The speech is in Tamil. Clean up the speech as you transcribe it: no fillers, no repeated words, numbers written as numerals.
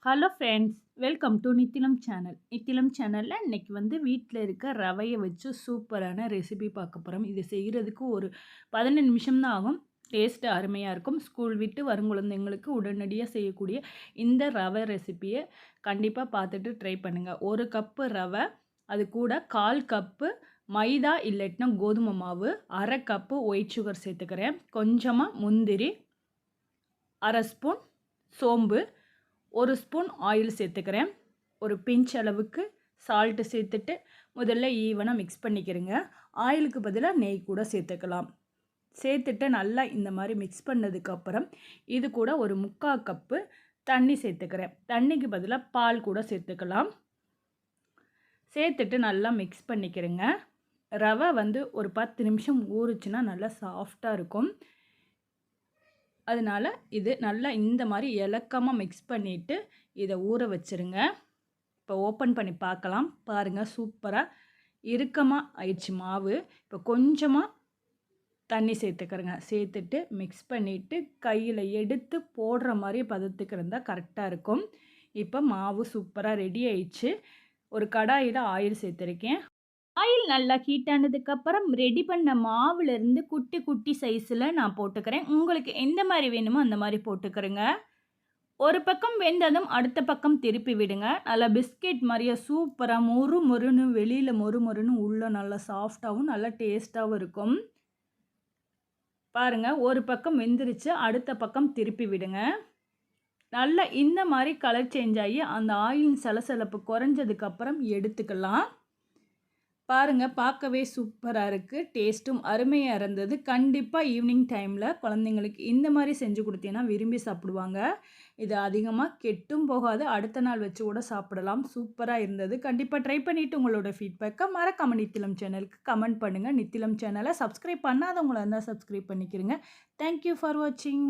Hello friends, welcome to Nithilam channel. Nithilam சேனலில் இன்றைக்கி வீட்டில் இருக்க ரவையை வச்சு சூப்பரான ரெசிபி பார்க்க போகிறோம். இது செய்கிறதுக்கு ஒரு 15 நிமிஷம் தான் ஆகும். டேஸ்ட்டு அருமையாக இருக்கும். ஸ்கூல் விட்டு வரும் குழந்தைங்களுக்கு உடனடியாக செய்யக்கூடிய இந்த ரவை ரெசிபியை கண்டிப்பாக பார்த்துட்டு ட்ரை பண்ணுங்கள். 1 கப்பு ரவை, அது கூட 1/4 கப்பு மைதா இல்லைன்னா கோதுமை மாவு, 1/2 கப்பு ஒயிட் சுகர் சேர்த்துக்கிறேன், கொஞ்சமாக முந்திரி, 1/2 ஸ்பூன் சோம்பு, 1 ஸ்பூன் ஆயில் சேர்த்துக்கிறேன், ஒரு பிஞ்ச் அளவுக்கு சால்ட்டு சேர்த்துட்டு முதல்ல ஈவனாக மிக்ஸ் பண்ணிக்கிறேங்க. ஆயிலுக்கு பதிலாக நெய் கூட சேர்த்துக்கலாம். சேர்த்துட்டு நல்லா இந்த மாதிரி மிக்ஸ் பண்ணதுக்கப்புறம் இது கூட ஒரு 3/4 கப்பு தண்ணி சேர்த்துக்கிறேன். தண்ணிக்கு பதிலாக பால் கூட சேர்த்துக்கலாம். சேர்த்துட்டு நல்லா மிக்ஸ் பண்ணிக்கிறேங்க. ரவை ஒரு 10 நிமிஷம் ஊறுச்சுன்னா நல்லா சாஃப்டாக இருக்கும். அதனால் இது நல்லா இந்த மாதிரி இலக்கமாக மிக்ஸ் பண்ணிவிட்டு இதை ஊற வச்சுருங்க. இப்போ ஓப்பன் பண்ணி பார்க்கலாம். பாருங்கள், சூப்பராக இறுக்கமாக ஆயிடுச்சு மாவு. இப்போ கொஞ்சமாக தண்ணி சேர்த்துக்கிறேங்க. சேர்த்துட்டு மிக்ஸ் பண்ணிவிட்டு கையில் எடுத்து போடுற மாதிரி பதத்துக்கு இருந்தால் கரெக்டாக இருக்கும். இப்போ மாவு சூப்பராக ரெடி ஆயிடுச்சு. ஒரு கடாயில் ஆயில் சேர்த்துருக்கேன். ஆயில் நல்லா ஹீட் ஆனதுக்கப்புறம் ரெடி பண்ண மாவுலேருந்து குட்டி குட்டி சைஸில் நான் போட்டுக்கிறேன். உங்களுக்கு எந்த மாதிரி வேணுமோ அந்த மாதிரி போட்டுக்கிறேங்க. ஒரு பக்கம் வெந்ததும் அடுத்த பக்கம் திருப்பி விடுங்க. நல்லா பிஸ்கெட் மாதிரியே சூப்பராக மொறு மொறுன்னு, வெளியில் மொறு மொறுன்னு, உள்ளே நல்லா சாஃப்டாகவும் நல்லா டேஸ்ட்டாகவும் இருக்கும். பாருங்கள், ஒரு பக்கம் வெந்துருச்சு, அடுத்த பக்கம் திருப்பி விடுங்க. நல்லா இந்த மாதிரி கலர் சேஞ்ச் ஆகி அந்த ஆயில் சலசலப்பு குறைஞ்சதுக்கப்புறம் எடுத்துக்கலாம். பாருங்கள், பார்க்கவே சூப்பராக இருக்குது. டேஸ்ட்டும் அருமையாக இருந்தது. கண்டிப்பாக ஈவினிங் டைமில் குழந்தைங்களுக்கு இந்த மாதிரி செஞ்சு கொடுத்தீங்கன்னா விரும்பி சாப்பிடுவாங்க. இது அதிகமாக கெட்டும் போகாது. அடுத்த நாள் வச்சு கூட சாப்பிடலாம். சூப்பராக இருந்தது. கண்டிப்பாக ட்ரை பண்ணிவிட்டு உங்களோட ஃபீட்பேக்கை மறக்காமல் நித்திலம் சேனலுக்கு கமெண்ட் பண்ணுங்கள். நித்திலம் சேனலை சப்ஸ்கிரைப் பண்ணாதவங்களா இருந்தால் சப்ஸ்கிரைப் பண்ணிக்கிறேங்க. தேங்க்யூ ஃபார் வாட்சிங்.